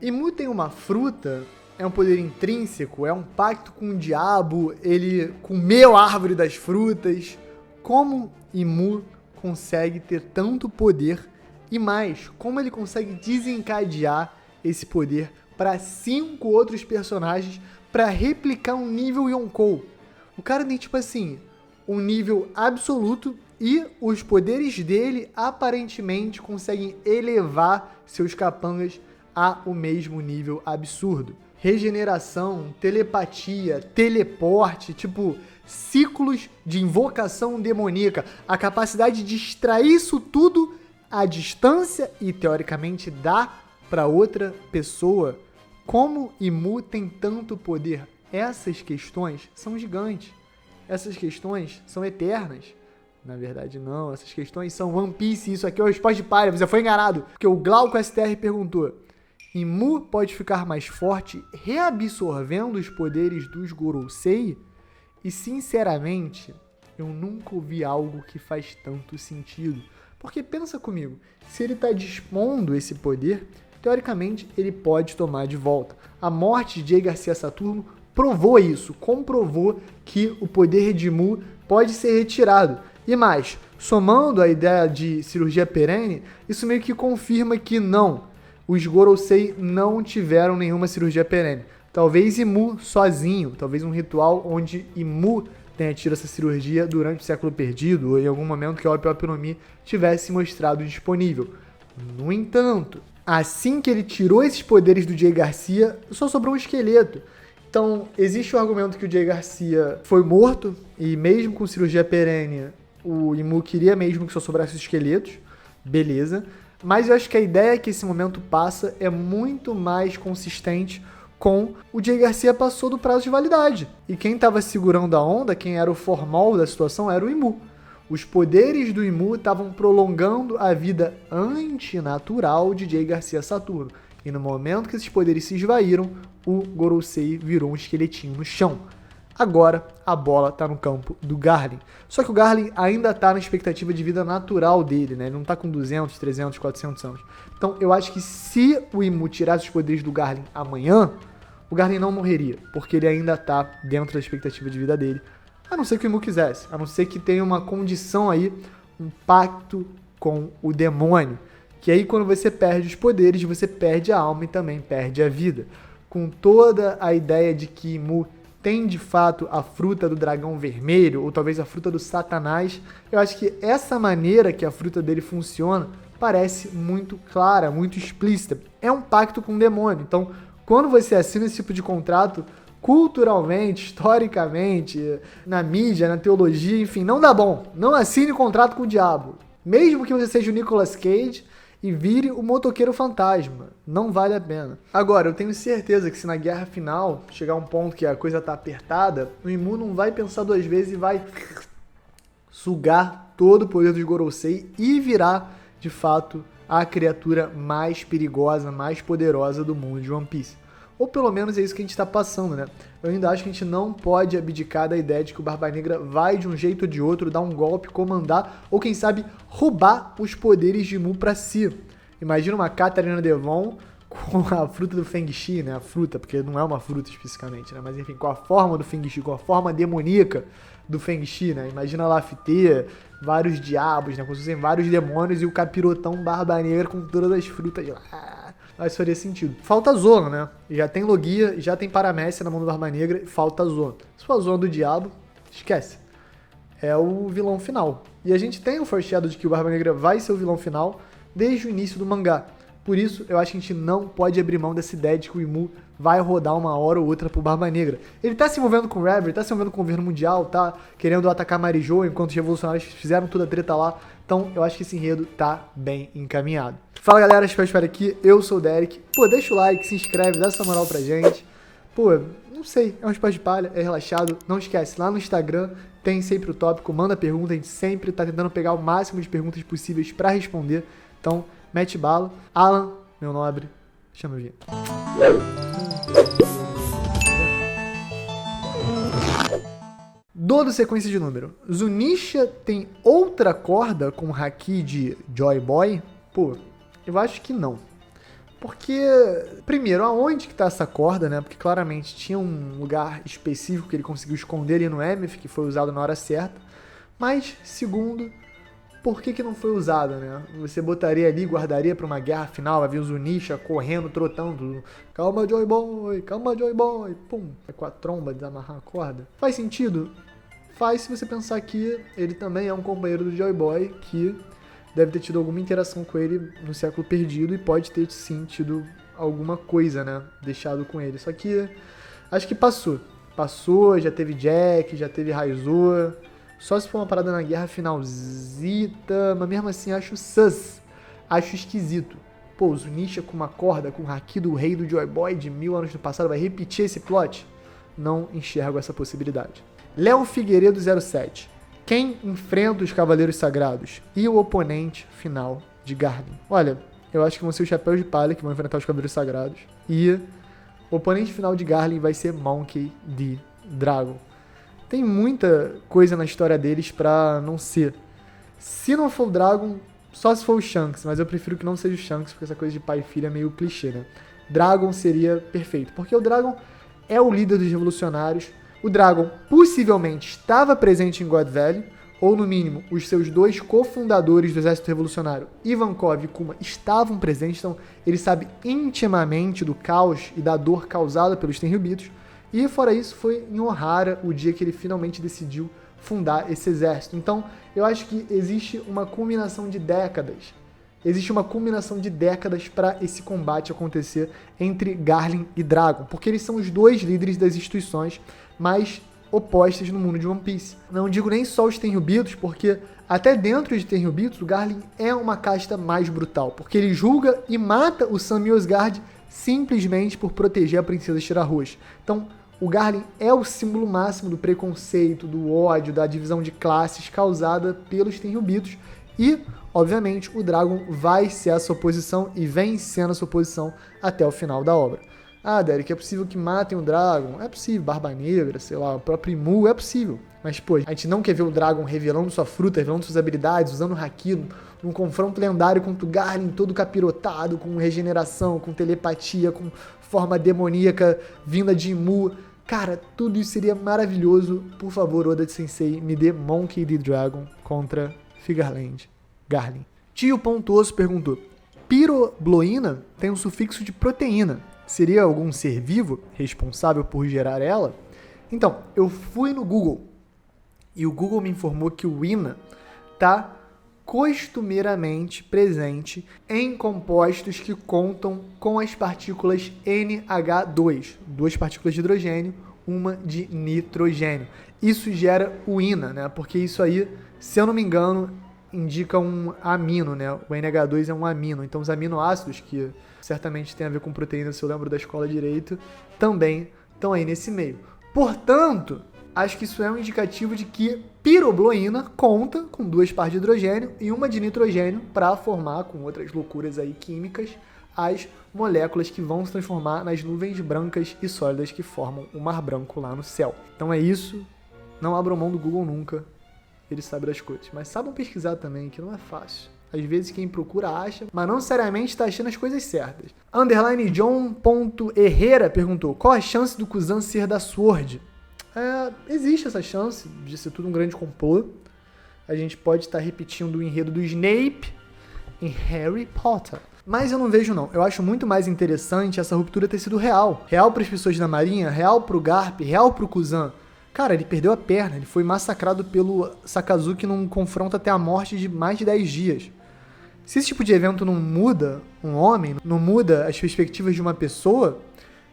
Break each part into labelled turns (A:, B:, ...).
A: Imu tem uma fruta, é um poder intrínseco, é um pacto com o diabo, ele comeu a árvore das frutas. Como Imu consegue ter tanto poder e mais, como ele consegue desencadear esse poder para 5 outros personagens para replicar um nível Yonkou? O cara tem, tipo assim, um nível absoluto e os poderes dele aparentemente conseguem elevar seus capangas a o mesmo nível absurdo. Regeneração, telepatia, teleporte, tipo, ciclos de invocação demoníaca, a capacidade de extrair isso tudo à distância e, teoricamente, dar para outra pessoa. Como Imu tem tanto poder? Essas questões são gigantes. Essas questões são eternas. Na verdade, não. Essas questões são One Piece. Isso aqui é uma resposta de palha. Você foi enganado. Porque o Glauco STR perguntou: Imu pode ficar mais forte reabsorvendo os poderes dos Gorosei? E, sinceramente, eu nunca ouvi algo que faz tanto sentido. Porque pensa comigo, se ele está dispondo esse poder, teoricamente ele pode tomar de volta. A morte de Jay Garcia Saturno provou isso, comprovou que o poder de Imu pode ser retirado. E mais, somando a ideia de cirurgia perene, isso meio que confirma que não, os Gorosei não tiveram nenhuma cirurgia perene. Talvez Imu sozinho, talvez um ritual onde Imu tenha tido essa cirurgia durante o século perdido, ou em algum momento que a Opio no Mi tivesse mostrado disponível. No entanto, assim que ele tirou esses poderes do Jay Garcia, só sobrou um esqueleto. Então, existe o argumento que o Jay Garcia foi morto, e mesmo com cirurgia perene, o Imu queria mesmo que só sobrasse os esqueletos. Beleza. Mas eu acho que a ideia que esse momento passa é muito mais consistente com o Jay Garcia passou do prazo de validade. E quem estava segurando a onda, quem era o formal da situação, era o Imu. Os poderes do Imu estavam prolongando a vida antinatural de Jay Garcia Saturno. E no momento que esses poderes se esvaíram, o Gorosei virou um esqueletinho no chão. Agora, a bola está no campo do Garlin. Só que o Garlin ainda está na expectativa de vida natural dele, né? Ele não está com 200, 300, 400 anos. Então, eu acho que se o Imu tirasse os poderes do Garlin amanhã, o Garlin não morreria, porque ele ainda está dentro da expectativa de vida dele. A não ser que o Imu quisesse, a não ser que tenha uma condição aí, um pacto com o demônio. Que aí, quando você perde os poderes, você perde a alma e também perde a vida. Com toda a ideia de que Imu tem de fato a fruta do dragão vermelho, ou talvez a fruta do Satanás, eu acho que essa maneira que a fruta dele funciona parece muito clara, muito explícita. É um pacto com o demônio. Então, quando você assina esse tipo de contrato, culturalmente, historicamente, na mídia, na teologia, enfim, não dá bom. Não assine contrato com o diabo. Mesmo que você seja o Nicolas Cage e vire o motoqueiro fantasma. Não vale a pena. Agora, eu tenho certeza que se na guerra final chegar um ponto que a coisa tá apertada, o Imu não vai pensar 2 vezes e vai sugar todo o poder dos Gorosei e virar, de fato, a criatura mais perigosa, mais poderosa do mundo de One Piece. Ou pelo menos é isso que a gente tá passando, né? Eu ainda acho que a gente não pode abdicar da ideia de que o Barba Negra vai de um jeito ou de outro dar um golpe, comandar, ou quem sabe roubar os poderes de Imu pra si. Imagina uma Catarina Devon com a fruta do Feng Shi, né? A fruta, porque não é uma fruta especificamente, né? Mas enfim, com a forma do Feng Shi, com a forma demoníaca do Feng Shi, né? Imagina lá Lafite, vários diabos, né? Como se fossem vários demônios e o capirotão Barba Negra com todas as frutas lá. Mas faria sentido. Falta Zoro, né? Já tem Logia, já tem Paramécia na mão do Barba Negra, falta Zoro. Se for a Zoro do Diabo, esquece. É o vilão final. E a gente tem o foreshadow de que o Barba Negra vai ser o vilão final desde o início do mangá. Por isso, eu acho que a gente não pode abrir mão dessa ideia de que o Imu vai rodar uma hora ou outra pro Barba Negra. Ele tá se envolvendo com o Reverie, tá se envolvendo com o governo mundial, tá querendo atacar Marijo, enquanto os revolucionários fizeram toda a treta lá. Então, eu acho que esse enredo tá bem encaminhado. Fala, galera, espero aqui. Eu sou o Derek. Pô, deixa o like, se inscreve, dá essa moral pra gente. Pô, não sei, é um espaço de palha, é relaxado. Não esquece, lá no Instagram tem sempre o tópico, manda pergunta, a gente sempre tá tentando pegar o máximo de perguntas possíveis pra responder. Então, mete bala. Alan, meu nobre, chama o G. Dando sequência de número. Zunisha tem outra corda com o haki de Joy Boy? Pô, eu acho que não. Porque, primeiro, aonde que tá essa corda, né? Porque claramente tinha um lugar específico que ele conseguiu esconder ali no Emeth, que foi usado na hora certa. Mas, segundo, por que não foi usada, né? Você botaria ali, guardaria pra uma guerra final, havia o Zunisha correndo, trotando. Calma, Joy Boy, calma, Joy Boy. Pum, é com a tromba desamarrar a corda. Faz sentido? Faz se você pensar que ele também é um companheiro do Joy Boy, que deve ter tido alguma interação com ele no século perdido e pode ter sim tido alguma coisa, né? Deixado com ele. Só que acho que passou. Passou, já teve Jack, já teve Raizo. Só se for uma parada na guerra finalzita, mas mesmo assim acho sus. Acho esquisito. Pô, o Zunisha com uma corda, com o Haki do rei do Joy Boy de 1000 anos no passado, vai repetir esse plot? Não enxergo essa possibilidade. Léo Figueiredo 07. Quem enfrenta os Cavaleiros Sagrados? E o oponente final de Garden? Olha, eu acho que vão ser os Chapéus de Palha que vão enfrentar os Cavaleiros Sagrados. E o oponente final de Garden vai ser Monkey D. Dragon. Tem muita coisa na história deles pra não ser. Se não for o Dragon, só se for o Shanks, mas eu prefiro que não seja o Shanks, porque essa coisa de pai e filha é meio clichê, né? Dragon seria perfeito, porque o Dragon é o líder dos revolucionários. O Dragon possivelmente estava presente em God Valley, ou no mínimo, os seus dois cofundadores do Exército Revolucionário, Ivankov e Kuma, estavam presentes, então ele sabe intimamente do caos e da dor causada pelos Tenryubitos. E fora isso, foi em Ohara o dia que ele finalmente decidiu fundar esse exército. Então, eu acho que existe uma culminação de décadas. Existe uma culminação de décadas para esse combate acontecer entre Garland e Dragon, porque eles são os dois líderes das instituições mais opostas no mundo de One Piece. Não digo nem só os Tenryubitos, porque até dentro de Tenryubitos, o Garland é uma casta mais brutal, porque ele julga e mata o Sam Osgard simplesmente por proteger a princesa Shirahoshi. Então, o Garland é o símbolo máximo do preconceito, do ódio, da divisão de classes causada pelos Tenryubitos. E, obviamente, o Dragon vai ser a sua posição e vem sendo a sua posição até o final da obra. Ah, Derek, é possível que matem o Dragon? É possível. Barba Negra, sei lá, o próprio Imu, é possível. Mas, pô, a gente não quer ver o Dragon revelando sua fruta, revelando suas habilidades, usando o Haki num confronto lendário contra o Garland, todo capirotado, com regeneração, com telepatia, com forma demoníaca vinda de Imu. Cara, tudo isso seria maravilhoso. Por favor, Oda Sensei, me dê Monkey D. Dragon contra Figarland. Garland. Tio Pontoso perguntou: Pirobloína tem um sufixo de proteína. Seria algum ser vivo responsável por gerar ela? Então, eu fui no Google e o Google me informou que o Ina está costumeiramente presente em compostos que contam com as partículas NH2, duas partículas de hidrogênio, uma de nitrogênio. Isso gera o Ina, né? Porque isso aí, se eu não me engano, indica um amino, né? O NH2 é um amino. Então, os aminoácidos, que certamente tem a ver com proteína, se eu lembro da escola direito, também estão aí nesse meio. Portanto, acho que isso é um indicativo de que pirobloína conta com duas partes de hidrogênio e uma de nitrogênio para formar, com outras loucuras aí químicas, as moléculas que vão se transformar nas nuvens brancas e sólidas que formam o Mar Branco lá no céu. Então é isso. Não abram mão do Google nunca. Ele sabe das coisas. Mas saibam pesquisar também, que não é fácil. Às vezes quem procura acha, mas não necessariamente está achando as coisas certas. Underline John.Herrera perguntou: qual a chance do Kuzan ser da Sword? Existe essa chance de ser tudo um grande complô. A gente pode estar repetindo o enredo do Snape em Harry Potter. Mas eu não vejo não. Eu acho muito mais interessante essa ruptura ter sido real. Real para as pessoas da Marinha, real para o Garp, real para o Kuzan. Cara, ele perdeu a perna, ele foi massacrado pelo Sakazuki num confronto até a morte de mais de 10 dias. Se esse tipo de evento não muda um homem, não muda as perspectivas de uma pessoa,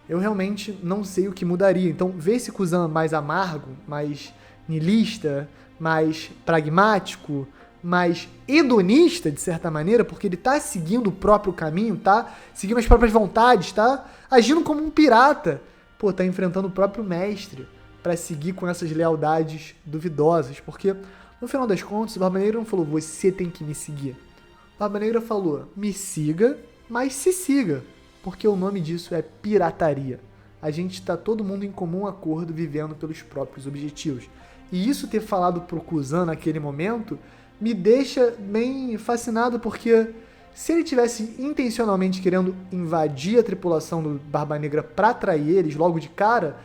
A: eu realmente não sei o que mudaria. Então, ver esse Kuzan mais amargo, mais niilista, mais pragmático, mais hedonista, de certa maneira, porque ele tá seguindo o próprio caminho, tá seguindo as próprias vontades, tá agindo como um pirata. Pô, tá enfrentando o próprio mestre para seguir com essas lealdades duvidosas, porque no final das contas o Barba Negra não falou: você tem que me seguir. O Barba Negra falou: me siga, mas se siga, porque o nome disso é pirataria. A gente está todo mundo em comum acordo, vivendo pelos próprios objetivos. E isso ter falado pro Kuzan naquele momento me deixa bem fascinado, porque Se ele tivesse intencionalmente querendo invadir a tripulação do Barba Negra pra atrair eles logo de cara,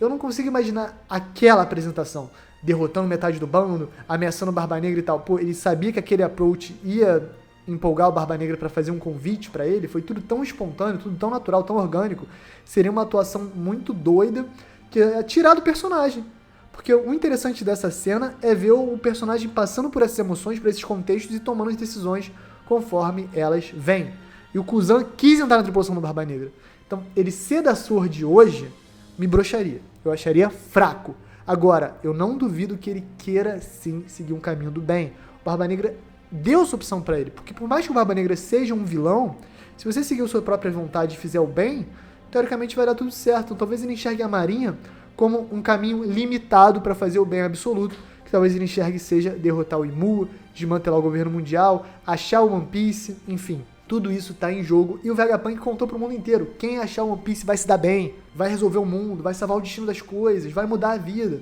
A: eu não consigo imaginar aquela apresentação. Derrotando metade do bando, ameaçando o Barba Negra e tal. Pô, ele sabia que aquele approach ia empolgar o Barba Negra pra fazer um convite pra ele. Foi tudo tão espontâneo, tudo tão natural, tão orgânico. Seria uma atuação muito doida que é tirar do personagem. Porque o interessante dessa cena é ver o personagem passando por essas emoções, por esses contextos e tomando as decisões conforme elas vêm. E o Kuzan quis entrar na tripulação do Barba Negra. Então, ele ser da Sword hoje me broxaria. Eu acharia fraco. Agora, eu não duvido que ele queira sim seguir um caminho do bem. O Barba Negra deu essa opção pra ele. Porque por mais que o Barba Negra seja um vilão, se você seguir a sua própria vontade e fizer o bem, teoricamente vai dar tudo certo. Então, talvez ele enxergue a Marinha como um caminho limitado para fazer o bem absoluto, que talvez ele enxergue seja derrotar o Imu, desmantelar o governo mundial, achar o One Piece, enfim. Tudo isso tá em jogo e o Vegapunk contou pro mundo inteiro. Quem achar o One Piece vai se dar bem, vai resolver o mundo, vai salvar o destino das coisas, vai mudar a vida.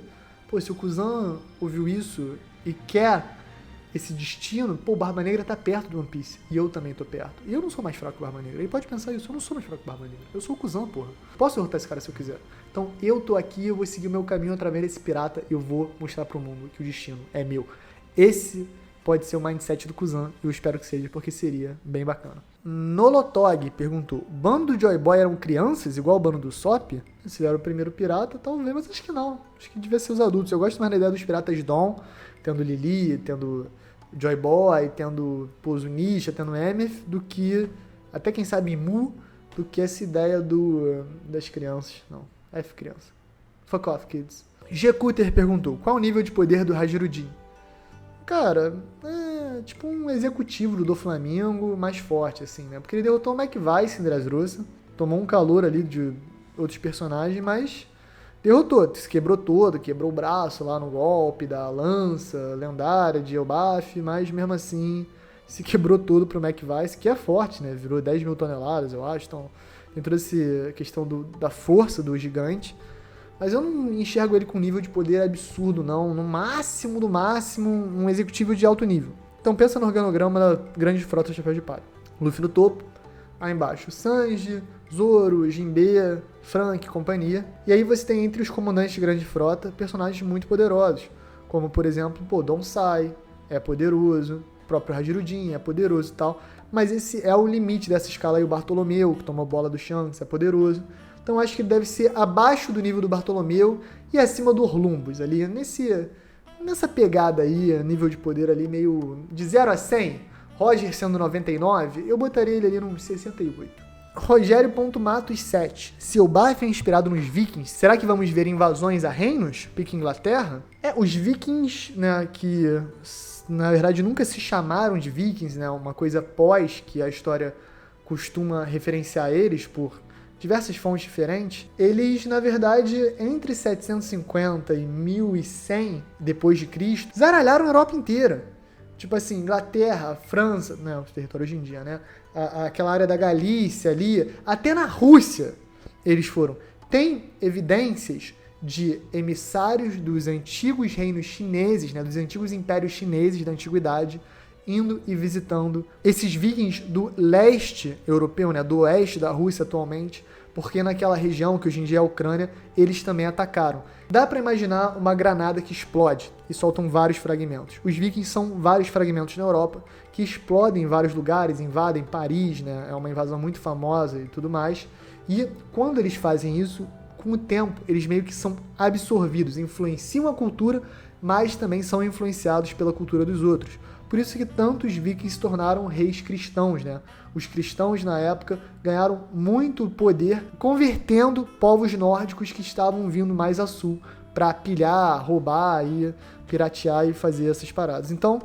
A: Pô, se o Kuzan ouviu isso e quer esse destino, pô, o Barba Negra tá perto do One Piece. E eu também tô perto. E eu não sou mais fraco que o Barba Negra. Ele pode pensar isso, eu não sou mais fraco que o Barba Negra. Eu sou o Kuzan, porra. Posso derrotar esse cara se eu quiser. Então eu tô aqui, eu vou seguir o meu caminho através desse pirata e eu vou mostrar pro mundo que o destino é meu. Esse pode ser o mindset do Kuzan, e eu espero que seja, porque seria bem bacana. Nolotog perguntou, bando do Joy Boy eram crianças, igual o bando do Sop? Se era o primeiro pirata, talvez, mas acho que não. Acho que devia ser os adultos. Eu gosto mais da ideia dos piratas Dawn, tendo Lily, tendo Joy Boy, tendo Zunisha, tendo Emeth, do que, até quem sabe Mu, do que essa ideia das crianças. Não, F criança. Fuck off, kids. G-Cutter perguntou, qual o nível de poder do Hajirudin? Cara, é tipo um executivo do Doflamingo mais forte, assim, né? Porque ele derrotou o McVice em Dressrosa, tomou um calor ali de outros personagens, mas derrotou, se quebrou todo, quebrou o braço lá no golpe da lança lendária de Elbaf, mas mesmo assim se quebrou todo pro McVice, que é forte, né? Virou 10 mil toneladas, eu acho, então tem toda essa questão da força do gigante. Mas eu não enxergo ele com nível de poder absurdo, não. No máximo, um executivo de alto nível. Então pensa no organograma da grande frota Chapéu de Palha. Luffy no topo, aí embaixo Sanji, Zoro, Jinbe, Frank, companhia. E aí você tem entre os comandantes de grande frota personagens muito poderosos. Como, por exemplo, Donsai é poderoso, o próprio Hajirudin é poderoso e tal. Mas esse é o limite dessa escala aí. O Bartolomeu, que toma a bola do Shanks, é poderoso. Então acho que ele deve ser abaixo do nível do Bartolomeu e acima do Orlumbus, ali nessa pegada aí, nível de poder ali meio de 0 a 100, Roger sendo 99, eu botaria ele ali nos 68. Rogério.matos 7. Se o Elbaf é inspirado nos vikings, será que vamos ver invasões a reinos? Pique Inglaterra? Os vikings, né, que na verdade nunca se chamaram de vikings, né, uma coisa pós que a história costuma referenciar eles por diversas fontes diferentes, eles, na verdade, entre 750 e 1100 depois de Cristo, zaralharam a Europa inteira. Tipo assim, Inglaterra, França, né, os territórios hoje em dia, né, aquela área da Galícia ali, até na Rússia eles foram. Tem evidências de emissários dos antigos reinos chineses, né, dos antigos impérios chineses da antiguidade, indo e visitando esses vikings do leste europeu, né, do oeste da Rússia atualmente, porque naquela região, que hoje em dia é a Ucrânia, eles também atacaram. Dá para imaginar uma granada que explode e soltam vários fragmentos. Os vikings são vários fragmentos na Europa que explodem em vários lugares, invadem Paris, né, é uma invasão muito famosa e tudo mais. E quando eles fazem isso, com o tempo, eles meio que são absorvidos, influenciam a cultura, mas também são influenciados pela cultura dos outros. Por isso que tantos vikings se tornaram reis cristãos, né? Os cristãos, na época, ganharam muito poder convertendo povos nórdicos que estavam vindo mais a sul para pilhar, roubar, e piratear e fazer essas paradas. Então,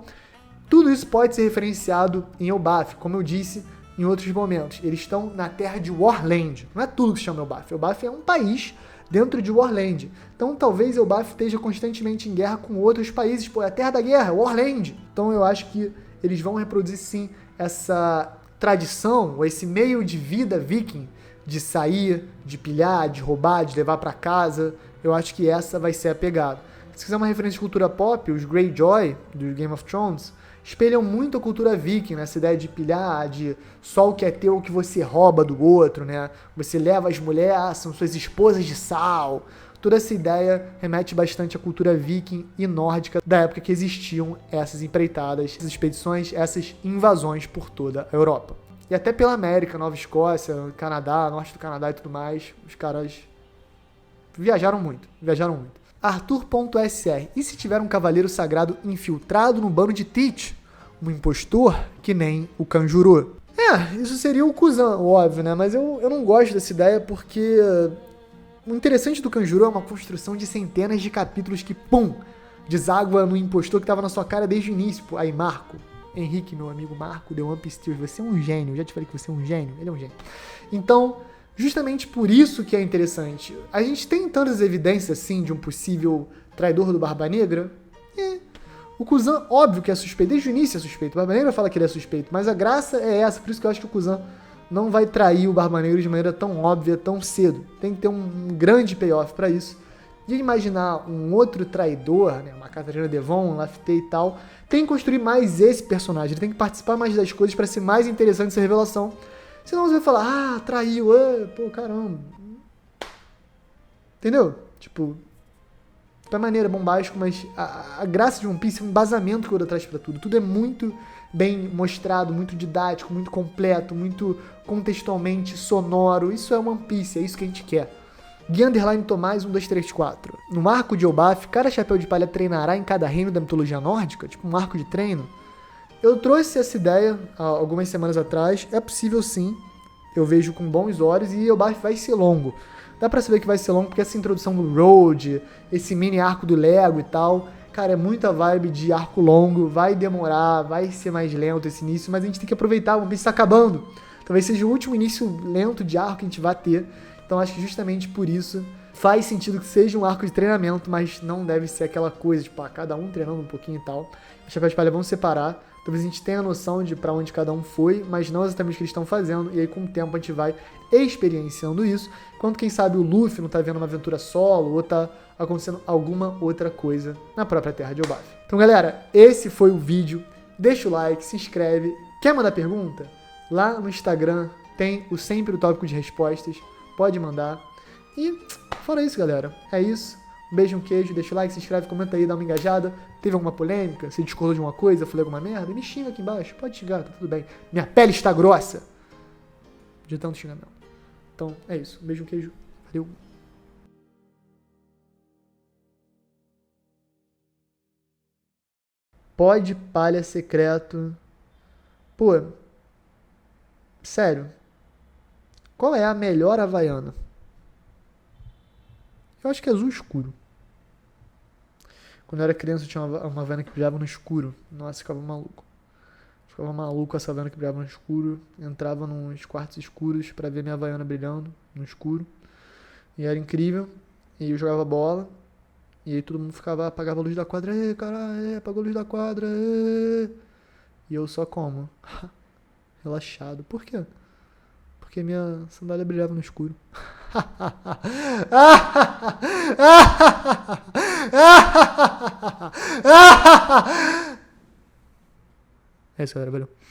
A: tudo isso pode ser referenciado em Elbaf, como eu disse em outros momentos. Eles estão na terra de Warland. Não é tudo que se chama Elbaf. Elbaf é um país dentro de Warland. Então talvez Elbaf esteja constantemente em guerra com outros países. Pô, é a terra da guerra, Warland. Então eu acho que eles vão reproduzir sim essa tradição, ou esse meio de vida viking, de sair, de pilhar, de roubar, de levar para casa. Eu acho que essa vai ser a pegada. Se quiser uma referência de cultura pop, os Greyjoy, do Game of Thrones, espelham muito a cultura viking, né? Essa ideia de pilhar, de só o que é teu, o que você rouba do outro, né? Você leva as mulheres, são suas esposas de sal. Toda essa ideia remete bastante à cultura viking e nórdica da época que existiam essas empreitadas, essas expedições, essas invasões por toda a Europa. E até pela América, Nova Escócia, Canadá, norte do Canadá e tudo mais, os caras viajaram muito. Arthur.sr. E se tiver um cavaleiro sagrado infiltrado no bando de Teach? Um impostor que nem o Kanjuro? Isso seria o Kuzan, óbvio, né? Mas eu não gosto dessa ideia porque o interessante do Kanjuro é uma construção de centenas de capítulos que, pum, deságua no impostor que tava na sua cara desde o início. Pô, aí, Marco, Henrique, meu amigo Marco, The One Piece Theory, você é um gênio. Eu já te falei que você é um gênio. Ele é um gênio. Então, justamente por isso que é interessante. A gente tem tantas evidências, assim, de um possível traidor do Barba Negra? O Kuzan, óbvio que é suspeito. Desde o início é suspeito. O Barba Negra fala que ele é suspeito. Mas a graça é essa. Por isso que eu acho que o Kuzan não vai trair o Barba Negra de maneira tão óbvia, tão cedo. Tem que ter um grande payoff pra isso. De imaginar um outro traidor, né, uma Catarina Devon, um Lafite e tal, tem que construir mais esse personagem. Ele tem que participar mais das coisas pra ser mais interessante essa revelação. Senão você vai falar, traiu, pô, caramba. Entendeu? Tipo, da maneira bombástico, mas a graça de One Piece é um embasamento que o Oda traz pra tudo. Tudo é muito bem mostrado, muito didático, muito completo, muito contextualmente sonoro. Isso é One Piece, é isso que a gente quer. Gui Underline Tomás 1234. No arco de Elbaf, cada chapéu de palha treinará em cada reino da mitologia nórdica? Tipo um arco de treino? Eu trouxe essa ideia há algumas semanas atrás. É possível sim. Eu vejo com bons olhos e Elbaf vai ser longo. Dá pra saber que vai ser longo porque essa introdução do Road, esse mini arco do Lego e tal, cara, é muita vibe de arco longo, vai demorar, vai ser mais lento esse início, mas a gente tem que aproveitar, o One Piece tá acabando. Talvez seja o último início lento de arco que a gente vai ter. Então acho que justamente por isso faz sentido que seja um arco de treinamento, mas não deve ser aquela coisa, tipo, cada um treinando um pouquinho e tal. Os chapéus de palha vão separar. Talvez a gente tenha a noção de pra onde cada um foi, mas não exatamente o que eles estão fazendo. E aí, com o tempo, a gente vai experienciando isso. Enquanto, quem sabe, o Luffy não tá vendo uma aventura solo ou tá acontecendo alguma outra coisa na própria terra de Elbaf. Então, galera, esse foi o vídeo. Deixa o like, se inscreve. Quer mandar pergunta? Lá no Instagram tem sempre o tópico de respostas. Pode mandar. E fora isso, galera. É isso. Um beijo, um queijo. Deixa o like, se inscreve, comenta aí, dá uma engajada. Teve alguma polêmica? Você discordou de uma coisa? Falei alguma merda? Me xinga aqui embaixo. Pode xingar, tá tudo bem. Minha pele está grossa. De tanto xingamento. Então, é isso. Um beijo, um queijo. Valeu. Pode palha secreto. Pô. Sério. Qual é a melhor Havaiana? Eu acho que é azul escuro. Quando eu era criança eu tinha uma Havaiana que brilhava no escuro. Nossa, ficava maluco. Ficava maluco com essa Havaiana que brilhava no escuro. Entrava nos quartos escuros pra ver minha Havaiana brilhando no escuro. E era incrível. E eu jogava bola. E aí todo mundo apagava a luz da quadra. Caralho, apagou a luz da quadra. E eu só como? Relaxado. Por quê? Porque minha sandália brilhava no escuro. É isso, galera. Valeu.